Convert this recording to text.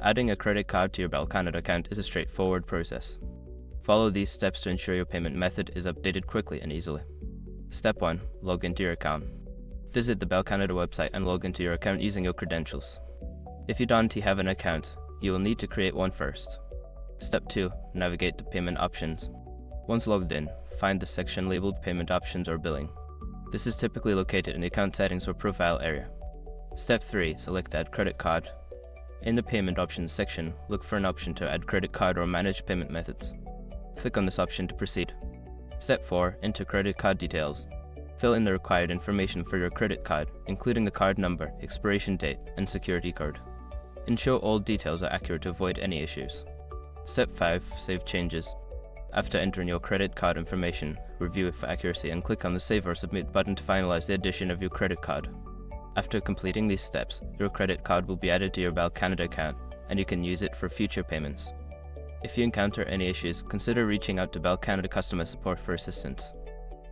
Adding a credit card to your Bell Canada account is a straightforward process. Follow these steps to ensure your payment method is updated quickly and easily. Step 1. Log into your account. Visit the Bell Canada website and log into your account using your credentials. If you don't have an account, you will need to create one first. Step 2. Navigate to Payment Options. Once logged in, find the section labeled Payment Options or Billing. This is typically located in the Account Settings or Profile area. Step 3. Select Add Credit Card. In the Payment Options section, look for an option to add credit card or manage payment methods. Click on this option to proceed. Step 4. Enter credit card details. Fill in the required information for your credit card, including the card number, expiration date, and security code. Ensure all details are accurate to avoid any issues. Step 5. Save changes. After entering your credit card information, review it for accuracy and click on the Save or Submit button to finalize the addition of your credit card. After completing these steps, your credit card will be added to your Bell Canada account, and you can use it for future payments. If you encounter any issues, consider reaching out to Bell Canada customer support for assistance.